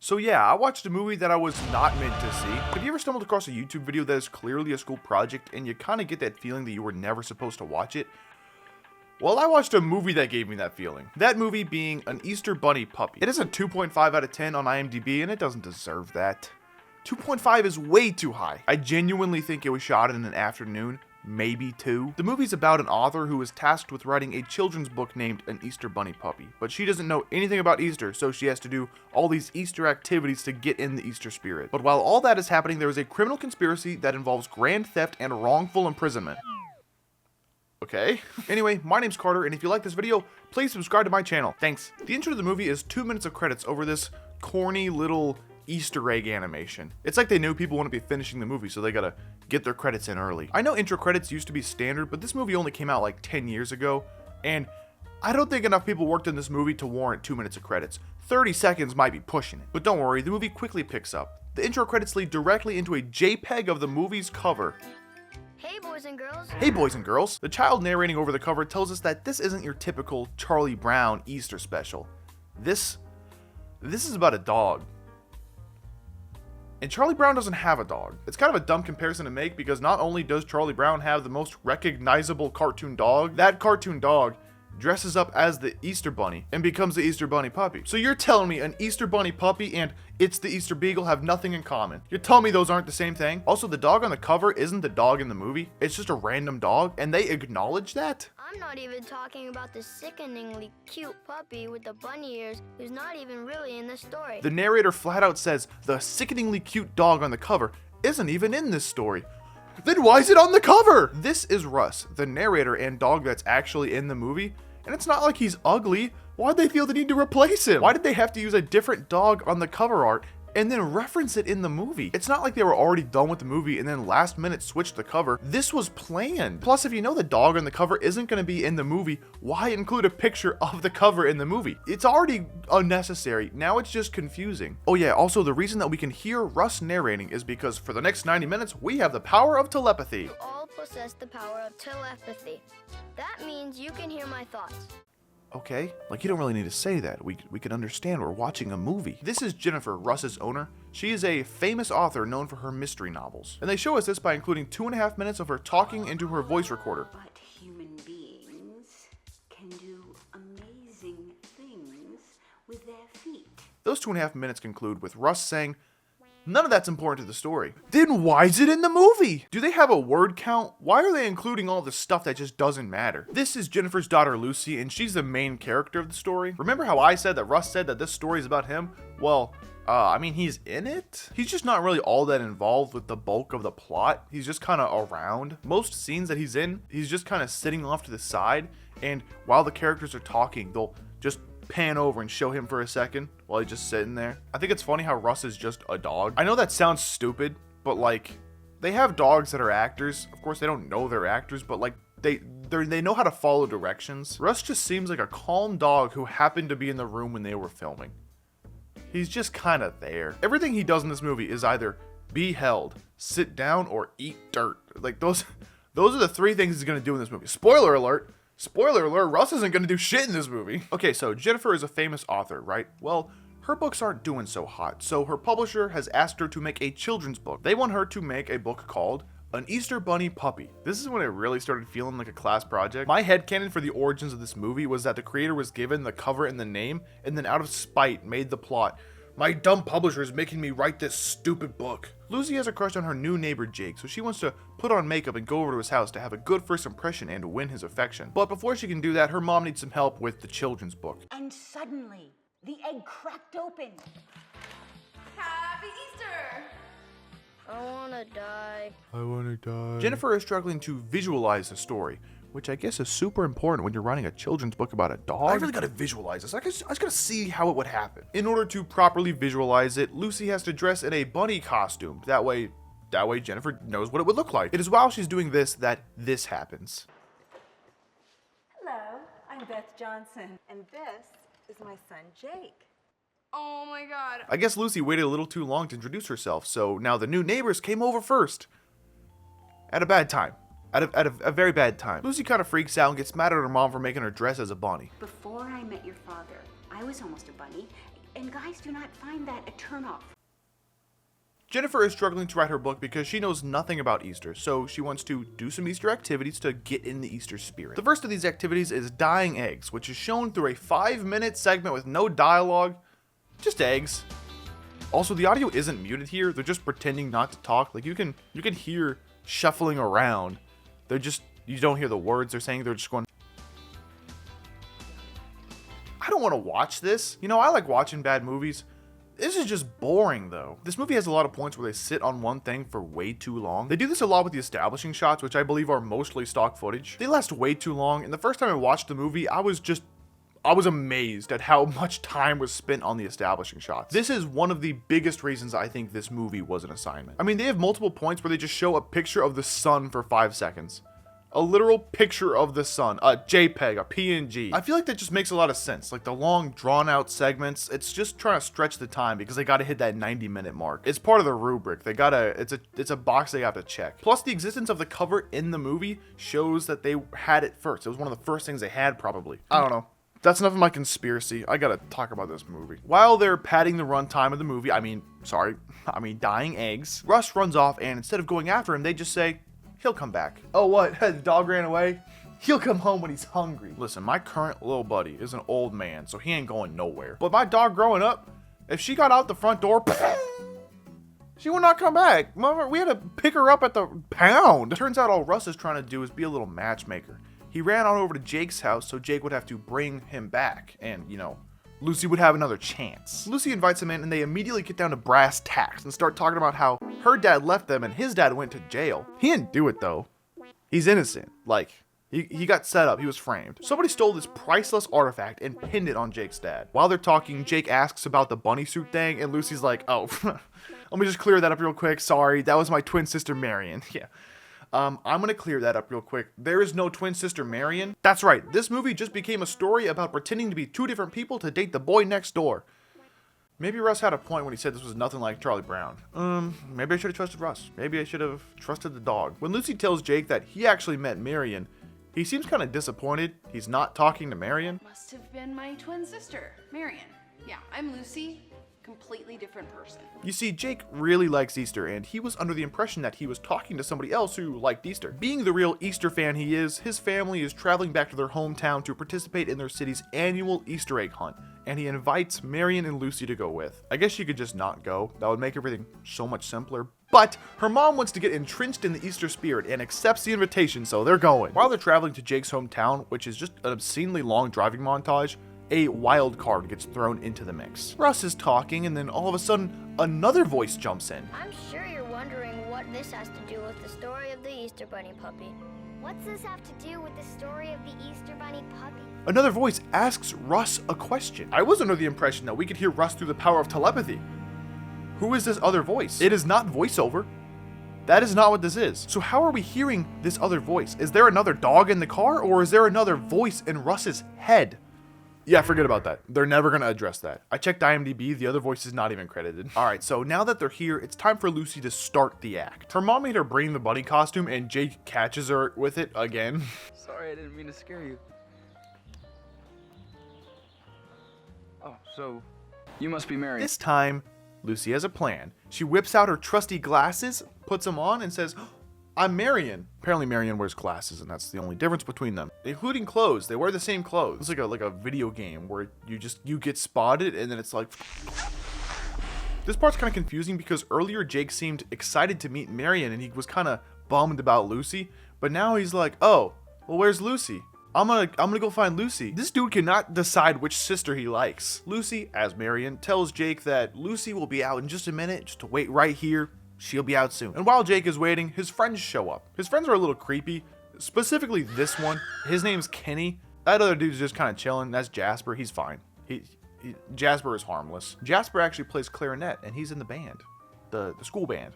So yeah, I watched a movie that I was not meant to see. Have you ever stumbled across a YouTube video that is clearly a school project and you kind of get that feeling that you were never supposed to watch it? Well, I watched a movie that gave me that feeling. That movie being An Easter Bunny Puppy. It is a 2.5 out of 10 on IMDb and it doesn't deserve that. 2.5 is way too high. I genuinely think it was shot in an afternoon, maybe 2. The movie's about an author who is tasked with writing a children's book named An Easter Bunny Puppy, but she doesn't know anything about Easter, so she has to do all these Easter activities to get in the Easter spirit. But while all that is happening, there is a criminal conspiracy that involves grand theft and wrongful imprisonment. Okay. Anyway, my name's Carter, and if you like this video, please subscribe to my channel. Thanks. The intro to the movie is 2 minutes of credits over this corny little Easter egg animation. It's like they knew people want to be finishing the movie, so they gotta get their credits in early. I know intro credits used to be standard, but this movie only came out like 10 years ago, and I don't think enough people worked in this movie to warrant 2 minutes of credits. 30 seconds might be pushing it. But don't worry, the movie quickly picks up. The intro credits lead directly into a JPEG of the movie's cover. Hey boys and girls. Hey boys and girls. The child narrating over the cover tells us that this isn't your typical Charlie Brown Easter special. This is about a dog. And Charlie Brown doesn't have a dog. It's kind of a dumb comparison to make because not only does Charlie Brown have the most recognizable cartoon dog, that cartoon dog dresses up as the Easter Bunny and becomes the Easter Bunny Puppy. So you're telling me an Easter Bunny Puppy and It's the Easter Beagle have nothing in common? You're telling me those aren't the same thing? Also, the dog on the cover isn't the dog in the movie. It's just a random dog, and they acknowledge that? I'm not even talking about the sickeningly cute puppy with the bunny ears who's not even really in the story. The narrator flat out says the sickeningly cute dog on the cover isn't even in this story. Then why is it on the cover? This is Russ, the narrator and dog that's actually in the movie. And it's not like he's ugly. Why'd they feel the need to replace him? Why did they have to use a different dog on the cover art and then reference it in the movie? It's not like they were already done with the movie and then last minute switched the cover. This was planned. Plus, if you know the dog on the cover isn't going to be in the movie, why include a picture of the cover in the movie? It's already unnecessary. Now it's just confusing. Oh yeah, also the reason that we can hear Russ narrating is because for the next 90 minutes, we have the power of telepathy. You all possess the power of telepathy. That means you can hear my thoughts. Okay, like you don't really need to say that. We can understand we're watching a movie. This is Jennifer, Russ's owner. She is a famous author known for her mystery novels. And they show us this by including 2.5 minutes of her talking into her voice recorder. But human beings can do amazing things with their feet. Those 2.5 minutes conclude with Russ saying, none of that's important to the story. Then why is it in the movie? Do they have a word count? Why are they including all the stuff that just doesn't matter? This is Jennifer's daughter Lucy, and she's the main character of the story. Remember how I said that Russ said that this story is about him? Well, I mean, he's in it. He's just not really all that involved with the bulk of the plot. He's just kind of around. Most scenes that he's in, he's just kind of sitting off to the side, and while the characters are talking, they'll just pan over and show him for a second while he's just sitting there. I think it's funny how Russ is just a dog. I know that sounds stupid, but like, they have dogs that are actors. Of course, they don't know they're actors, but like, they know how to follow directions. Russ just seems like a calm dog who happened to be in the room when they were filming. He's just kind of there. Everything he does in this movie is either be held, sit down, or eat dirt. Like, those are the 3 things he's gonna do in this movie. Spoiler alert! Spoiler alert, Russ isn't going to do shit in this movie. Okay, so Jennifer is a famous author, right? Well, her books aren't doing so hot, so her publisher has asked her to make a children's book. They want her to make a book called An Easter Bunny Puppy. This is when it really started feeling like a class project. My headcanon for the origins of this movie was that the creator was given the cover and the name, and then out of spite made the plot. My dumb publisher is making me write this stupid book. Lucy has a crush on her new neighbor Jake, so she wants to put on makeup and go over to his house to have a good first impression and win his affection. But before she can do that, her mom needs some help with the children's book. And suddenly, the egg cracked open. Happy Easter! I wanna die. I wanna die. Jennifer is struggling to visualize the story, which I guess is super important when you're writing a children's book about a dog. I really gotta visualize this. I just gotta see how it would happen. In order to properly visualize it, Lucy has to dress in a bunny costume. That way Jennifer knows what it would look like. It is while she's doing this that this happens. Hello, I'm Beth Johnson, and this is my son Jake. Oh my god. I guess Lucy waited a little too long to introduce herself, so now the new neighbors came over first. At a bad time. At a very bad time. Lucy kind of freaks out and gets mad at her mom for making her dress as a bunny. Before I met your father, I was almost a bunny, and guys do not find that a turnoff. Jennifer is struggling to write her book because she knows nothing about Easter, so she wants to do some Easter activities to get in the Easter spirit. The first of these activities is dyeing eggs, which is shown through a 5-minute segment with no dialogue, just eggs. Also, the audio isn't muted here, they're just pretending not to talk. Like, you can hear shuffling around. You don't hear the words they're saying, they're just going. I don't want to watch this. You know, I like watching bad movies. This is just boring, though. This movie has a lot of points where they sit on one thing for way too long. They do this a lot with the establishing shots, which I believe are mostly stock footage. They last way too long, and the first time I watched the movie, I was amazed at how much time was spent on the establishing shots. This is one of the biggest reasons I think this movie was an assignment. I mean, they have multiple points where they just show a picture of the sun for 5 seconds. A literal picture of the sun, a JPEG, a PNG. I feel like that just makes a lot of sense. Like the long drawn out segments, it's just trying to stretch the time because they gotta hit that 90-minute mark. It's part of the rubric. It's a box they have to check. Plus the existence of the cover in the movie shows that they had it first. It was one of the first things they had probably. I don't know. That's enough of my conspiracy. I gotta talk about this movie. While they're padding the runtime of the movie, dyeing eggs, Russ runs off and instead of going after him, they just say, he'll come back. Oh, what? The dog ran away? He'll come home when he's hungry. Listen, my current little buddy is an old man, so he ain't going nowhere. But my dog growing up, if she got out the front door, she would not come back. We had to pick her up at the pound. Turns out all Russ is trying to do is be a little matchmaker. He ran on over to Jake's house, so Jake would have to bring him back. And, you know, Lucy would have another chance. Lucy invites him in and they immediately get down to brass tacks and start talking about how her dad left them and his dad went to jail. He didn't do it though. He's innocent. Like, he got set up, he was framed. Somebody stole this priceless artifact and pinned it on Jake's dad. While they're talking, Jake asks about the bunny suit thing and Lucy's like, oh, let me just clear that up real quick. Sorry, that was my twin sister Marion. Yeah. I'm gonna clear that up real quick. There is no twin sister Marion. That's right, this movie just became a story about pretending to be two different people to date the boy next door. Maybe Russ had a point when he said this was nothing like Charlie Brown. Maybe I should have trusted Russ. Maybe I should have trusted the dog. When Lucy tells Jake that he actually met Marion, he seems kind of disappointed he's not talking to Marion. Must have been my twin sister, Marion. Yeah, I'm Lucy. Completely different person. You see, Jake really likes Easter, and he was under the impression that he was talking to somebody else who liked Easter. Being the real Easter fan he is, his family is traveling back to their hometown to participate in their city's annual Easter egg hunt, and he invites Marion and Lucy to go with. I guess she could just not go. That would make everything so much simpler. But her mom wants to get entrenched in the Easter spirit and accepts the invitation, so they're going. While they're traveling to Jake's hometown, which is just an obscenely long driving montage, a wild card gets thrown into the mix. Russ is talking, and then all of a sudden, another voice jumps in. I'm sure you're wondering what this has to do with the story of the Easter Bunny puppy. What's this have to do with the story of the Easter Bunny puppy? Another voice asks Russ a question. I was under the impression that we could hear Russ through the power of telepathy. Who is this other voice? It is not voiceover. That is not what this is. So how are we hearing this other voice? Is there another dog in the car, or is there another voice in Russ's head? Yeah, forget about that. They're never going to address that. I checked IMDb, the other voice is not even credited. Alright, so now that they're here, it's time for Lucy to start the act. Her mom made her bring the bunny costume, and Jake catches her with it again. Sorry, I didn't mean to scare you. Oh, so you must be Mary. This time, Lucy has a plan. She whips out her trusty glasses, puts them on, and says, I'm Marion. Apparently Marion wears glasses, and that's the only difference between them. Including clothes. They wear the same clothes. It's like a video game where you get spotted, and then it's like... This part's kind of confusing because earlier Jake seemed excited to meet Marion, and he was kind of bummed about Lucy. But now he's like, oh, well, where's Lucy? I'm gonna go find Lucy. This dude cannot decide which sister he likes. Lucy, as Marion, tells Jake that Lucy will be out in just a minute, just to wait right here. She'll be out soon. And while Jake is waiting, his friends show up. His friends are a little creepy, specifically this one. His name's Kenny. That other dude's just kind of chilling. That's Jasper. He's fine. Jasper is harmless. Jasper actually plays clarinet, and he's in the band, the school band,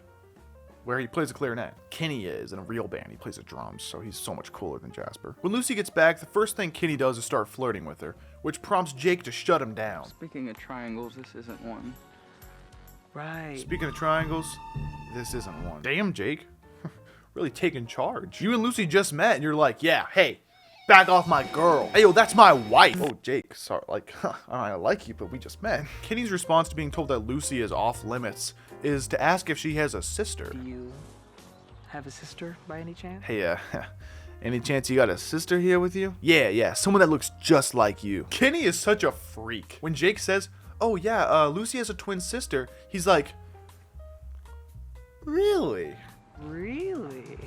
where he plays the clarinet. Kenny is in a real band. He plays the drums, so he's so much cooler than Jasper. When Lucy gets back, the first thing Kenny does is start flirting with her, which prompts Jake to shut him down. Speaking of triangles, this isn't one. Right. Speaking of triangles, this isn't one. Damn, Jake. Really taking charge. You and Lucy just met, and you're like, yeah, hey, Back off my girl. Hey, yo, that's my wife. Oh, Jake, sorry, like, I like you, but we just met. Kenny's response to being told that Lucy is off limits is to ask if she has a sister. Do you have a sister by any chance? Hey, any chance you got a sister here with you? Yeah, someone that looks just like you. Kenny is such a freak. When Jake says, oh yeah, Lucy has a twin sister, he's like, really? Really?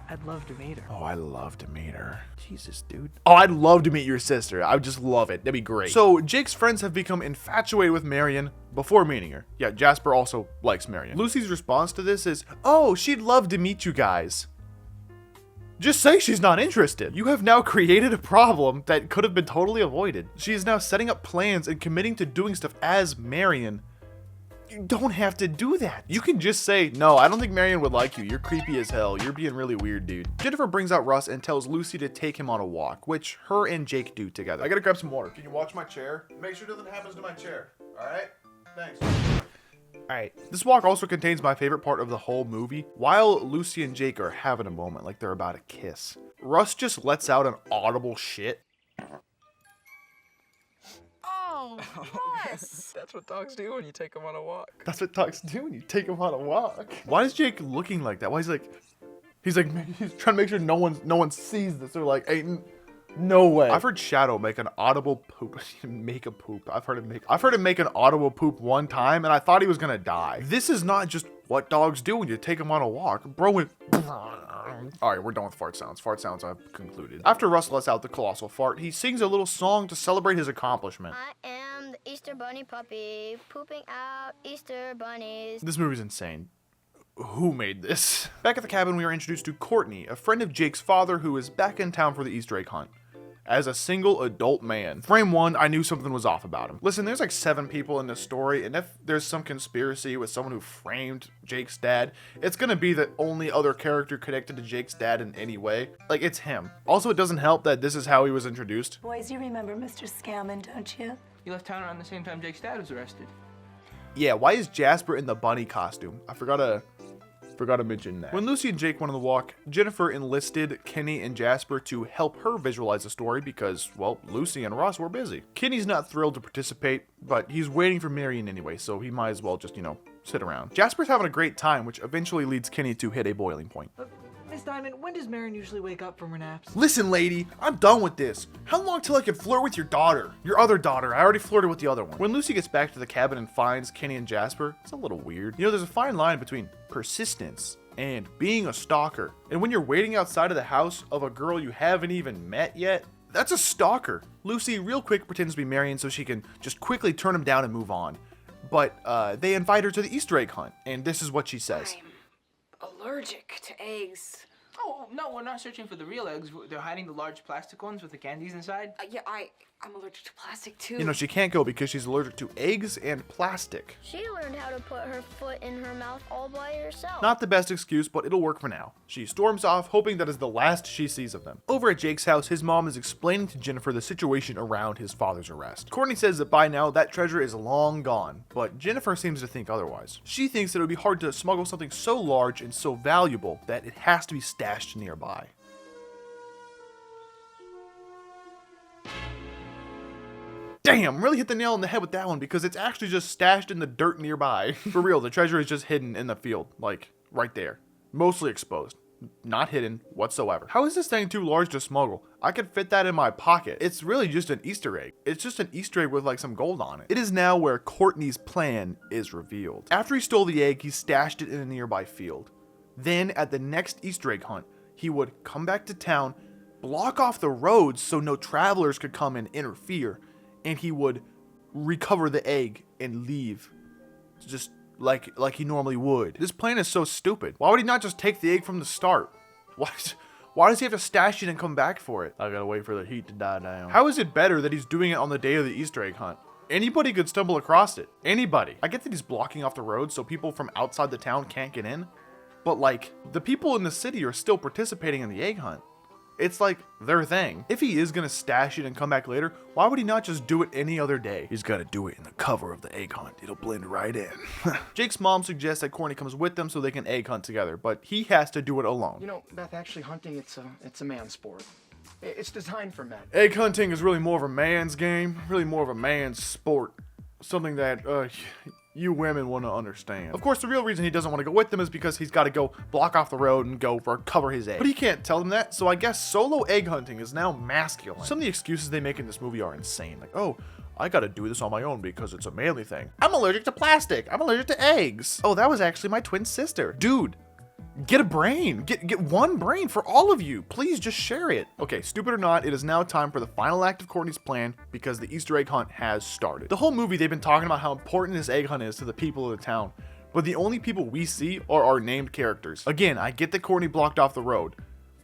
I'd love to meet her. Oh, I'd love to meet her. Jesus, dude. Oh, I'd love to meet your sister. I would just love it. That'd be great. So, Jake's friends have become infatuated with Marion before meeting her. Yeah, Jasper also likes Marion. Lucy's response to this is, oh, she'd love to meet you guys. Just say she's not interested. You have now created a problem that could have been totally avoided. She is now setting up plans and committing to doing stuff as Marion. You don't have to do that. You can just say, no, I don't think Marion would like you. You're creepy as hell. You're being really weird, dude. Jennifer brings out Russ and tells Lucy to take him on a walk, which her and Jake do together. I gotta grab some water. Can you watch my chair? Make sure nothing happens to my chair. All right? Thanks. All right. This walk also contains my favorite part of the whole movie. While Lucy and Jake are having a moment, like they're about to kiss, Russ just lets out an audible shit. Oh, Russ. That's what dogs do when you take them on a walk. That's what dogs do when you take them on a walk. Why is Jake looking like that? Why is he's trying to make sure no one sees this. They're like, ain't no way. I've heard Shadow make an audible poop. Make a poop. I've heard him make an audible poop one time, and I thought he was gonna die. This is not just what dogs do when you take them on a walk, bro. All right, we're done with fart sounds. Fart sounds, I've concluded. After Russ lets out the colossal fart, he sings a little song to celebrate his accomplishment. I am the Easter Bunny puppy, pooping out Easter bunnies. This movie's insane. Who made this? Back at the cabin, we are introduced to Courtney, a friend of Jake's father who is back in town for the Easter egg hunt. As a single adult man. Frame 1, I knew something was off about him. Listen, there's like 7 people in this story, and if there's some conspiracy with someone who framed Jake's dad, it's gonna be the only other character connected to Jake's dad in any way. Like, it's him. Also, it doesn't help that this is how he was introduced. Boys, you remember Mr. Scammon, don't you? You left town around the same time Jake's dad was arrested. Yeah, why is Jasper in the bunny costume? I forgot to mention that. When Lucy and Jake went on the walk, Jennifer enlisted Kenny and Jasper to help her visualize the story because, well, Lucy and Ross were busy. Kenny's not thrilled to participate, but he's waiting for Marion anyway, so he might as well just, sit around. Jasper's having a great time, which eventually leads Kenny to hit a boiling point. Miss Diamond, when does Marion usually wake up from her naps? Listen, lady, I'm done with this. How long till I can flirt with your daughter? Your other daughter. I already flirted with the other one. When Lucy gets back to the cabin and finds Kenny and Jasper, it's a little weird. There's a fine line between persistence and being a stalker. And when you're waiting outside of the house of a girl you haven't even met yet, that's a stalker. Lucy real quick pretends to be Marion so she can just quickly turn him down and move on. But they invite her to the Easter egg hunt, and this is what she says. I'm allergic to eggs. Oh, no, we're not searching for the real eggs. They're hiding the large plastic ones with the candies inside. Yeah, I'm allergic to plastic too. She can't go because she's allergic to eggs and plastic. She learned how to put her foot in her mouth all by herself. Not the best excuse, but it'll work for now. She storms off, hoping that is the last she sees of them. Over at Jake's house, his mom is explaining to Jennifer the situation around his father's arrest. Courtney says that by now, that treasure is long gone, but Jennifer seems to think otherwise. She thinks that it would be hard to smuggle something so large and so valuable that it has to be stashed nearby. Damn, really hit the nail on the head with that one because it's actually just stashed in the dirt nearby. For real, the treasure is just hidden in the field, like right there. Mostly exposed. Not hidden whatsoever. How is this thing too large to smuggle? I could fit that in my pocket. It's really just an Easter egg. It's just an Easter egg with like some gold on it. It is now where Courtney's plan is revealed. After he stole the egg, he stashed it in a nearby field. Then at the next Easter egg hunt, he would come back to town, block off the roads so no travelers could come and interfere, and he would recover the egg and leave. Just like he normally would. This plan is so stupid. Why would he not just take the egg from the start? Why does he have to stash it and come back for it? I gotta wait for the heat to die down. How is it better that he's doing it on the day of the Easter egg hunt? Anybody could stumble across it. Anybody. I get that he's blocking off the road so people from outside the town can't get in. But like, the people in the city are still participating in the egg hunt. It's like their thing. If he is gonna stash it and come back later, why would he not just do it any other day? He's gotta do it in the cover of the egg hunt. It'll blend right in. Jake's mom suggests that Courtney comes with them so they can egg hunt together, but he has to do it alone. Beth, actually hunting, it's a man's sport. It's designed for men. Egg hunting is really more of a man's game, really more of a man's sport. Something that, you women want to understand. Of course, the real reason he doesn't want to go with them is because he's got to go block off the road and go recover his egg. But he can't tell them that, so I guess solo egg hunting is now masculine. Some of the excuses they make in this movie are insane. Like, oh, I gotta do this on my own because it's a manly thing. I'm allergic to plastic. I'm allergic to eggs. Oh, that was actually my twin sister. Dude, get a brain. Get one brain for all of you. Please just share it. Okay, stupid or not, it is now time for the final act of Courtney's plan because the Easter egg hunt has started. The whole movie, they've been talking about how important this egg hunt is to the people of the town, but the only people we see are our named characters. Again, I get that Courtney blocked off the road,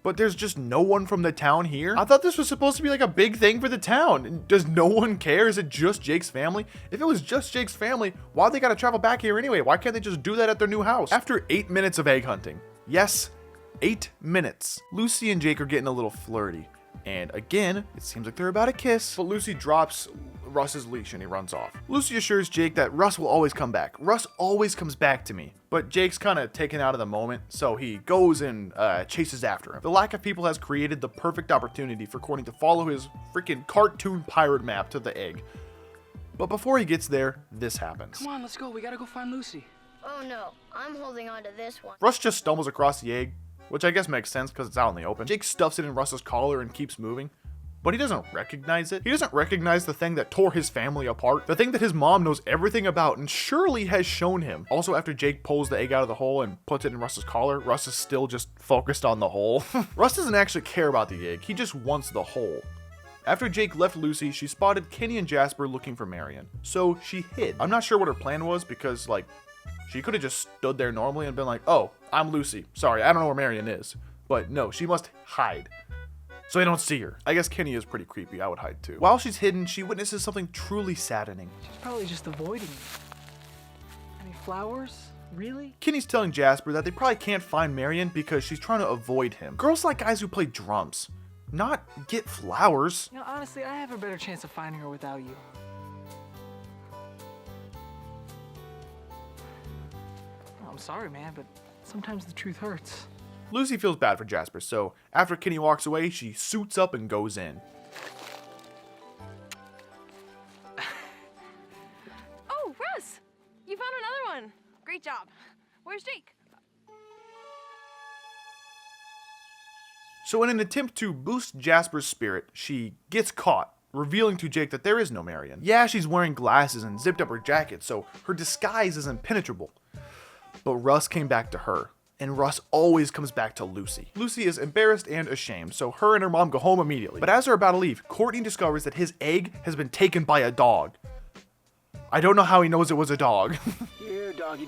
but there's just no one from the town here. I thought this was supposed to be like a big thing for the town. Does no one care? Is it just Jake's family? If it was just Jake's family, why they gotta travel back here anyway? Why can't they just do that at their new house? After 8 minutes of egg hunting, yes, 8 minutes, Lucy and Jake are getting a little flirty. And again, it seems like they're about to kiss, but Lucy drops Russ's leash and he runs off. Lucy assures Jake that Russ will always come back. Russ always comes back to me. But Jake's kind of taken out of the moment, so he goes and chases after him. The lack of people has created the perfect opportunity for Courtney to follow his freaking cartoon pirate map to the egg. But before he gets there, this happens. Come on, let's go. We gotta go find Lucy. Oh no, I'm holding on to this one. Russ just stumbles across the egg, which I guess makes sense because it's out in the open. Jake stuffs it in Russ's collar and keeps moving. But he doesn't recognize it. He doesn't recognize the thing that tore his family apart. The thing that his mom knows everything about and surely has shown him. Also, after Jake pulls the egg out of the hole and puts it in Russ's collar, Russ is still just focused on the hole. Russ doesn't actually care about the egg. He just wants the hole. After Jake left Lucy, she spotted Kenny and Jasper looking for Marion. So she hid. I'm not sure what her plan was because, like, she could have just stood there normally and been like, oh, I'm Lucy. Sorry, I don't know where Marion is. But no, she must hide so they don't see her. I guess Kenny is pretty creepy. I would hide too. While she's hidden, she witnesses something truly saddening. She's probably just avoiding me. Any flowers? Really? Kenny's telling Jasper that they probably can't find Marion because she's trying to avoid him. Girls like guys who play drums, not get flowers. You know, honestly, I have a better chance of finding her without you. Oh, I'm sorry, man, but sometimes the truth hurts. Lucy feels bad for Jasper, so after Kenny walks away, she suits up and goes in. Oh, Russ! You found another one! Great job. Where's Jake? So in an attempt to boost Jasper's spirit, she gets caught, revealing to Jake that there is no Marion. Yeah, she's wearing glasses and zipped up her jacket, so her disguise is impenetrable. But Russ came back to her. And Russ always comes back to Lucy. Lucy is embarrassed and ashamed, so her and her mom go home immediately. But as they're about to leave, Courtney discovers that his egg has been taken by a dog. I don't know how he knows it was a dog. Here, doggy.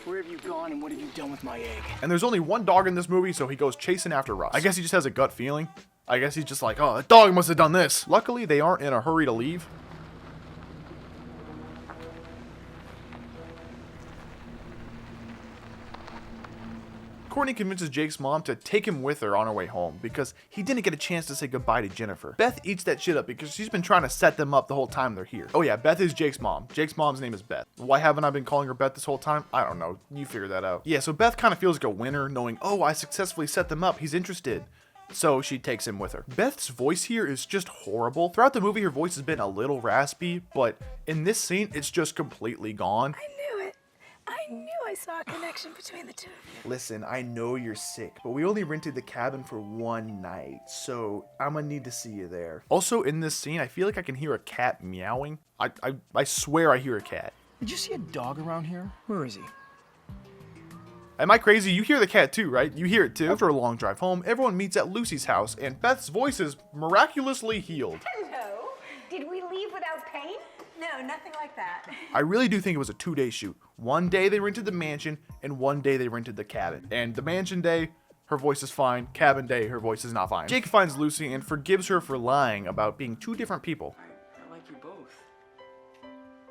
Where have you gone and what have you done with my egg? And there's only one dog in this movie, so he goes chasing after Russ. I guess he just has a gut feeling. I guess he's just like, oh, that dog must have done this. Luckily, they aren't in a hurry to leave. Courtney convinces Jake's mom to take him with her on her way home because he didn't get a chance to say goodbye to Jennifer. Beth eats that shit up because she's been trying to set them up the whole time they're here. Oh yeah, Beth is Jake's mom. Jake's mom's name is Beth. Why haven't I been calling her Beth this whole time? I don't know. You figure that out. Yeah, so Beth kind of feels like a winner knowing, oh, I successfully set them up. He's interested. So she takes him with her. Beth's voice here is just horrible. Throughout the movie, her voice has been a little raspy, but in this scene, it's just completely gone. I knew I saw a connection between the two of you. Listen, I know you're sick, but we only rented the cabin for one night, so I'm gonna need to see you there. Also, in this scene, I feel like I can hear a cat meowing. I swear I hear a cat. Did you see a dog around here? Where is he? Am I crazy? You hear the cat too, right? You hear it too. After a long drive home, everyone meets at Lucy's house, and Beth's voice is miraculously healed. Hello. Did we leave without pain? No, nothing like that. I really do think it was a 2-day shoot. One day they rented the mansion, and one day they rented the cabin. And the mansion day, her voice is fine. Cabin day, her voice is not fine. Jake finds Lucy and forgives her for lying about being two different people. I like you both.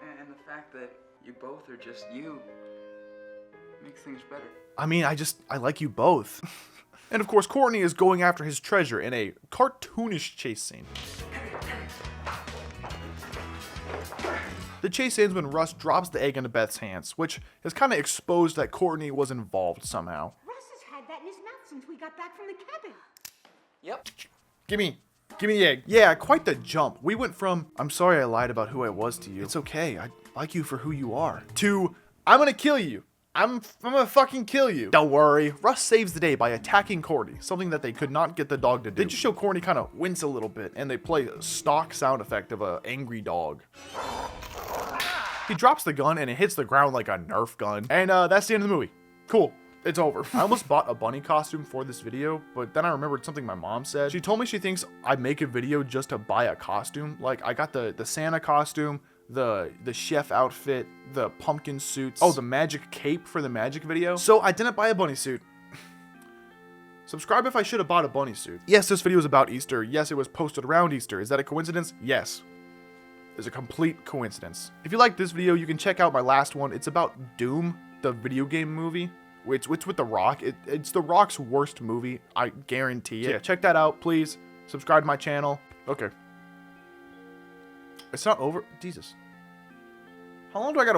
And the fact that you both are just you makes things better. I mean, I like you both. And of course, Courtney is going after his treasure in a cartoonish chase scene. The chase ends when Russ drops the egg into Beth's hands, which has kind of exposed that Courtney was involved somehow. Russ has had that in his mouth since we got back from the cabin. Yep. Give me the egg. Yeah, quite the jump. We went from, I'm sorry I lied about who I was to you. It's okay, I like you for who you are. To, I'm gonna kill you. I'm gonna fucking kill you. Don't worry. Russ saves the day by attacking Cordy, something that they could not get the dog to do. They just show Cordy kind of wince a little bit, and they play a stock sound effect of an angry dog. He drops the gun, and it hits the ground like a Nerf gun. And that's the end of the movie. Cool. It's over. I almost bought a bunny costume for this video, but then I remembered something my mom said. She told me she thinks I make a video just to buy a costume. Like, I got the Santa costume, the chef outfit, the pumpkin suits, oh, the magic cape for the magic video. So I didn't buy a bunny suit. Subscribe if I should have bought a bunny suit. Yes, this video is about Easter. Yes, it was posted around Easter. Is that a coincidence? Yes. It's a complete coincidence. If you like this video, you can check out my last one. It's about Doom, the video game movie. It's with The Rock. It's The Rock's worst movie. I guarantee it. So yeah, check that out, please. Subscribe to my channel. Okay. It's not over. Jesus. How long do I gotta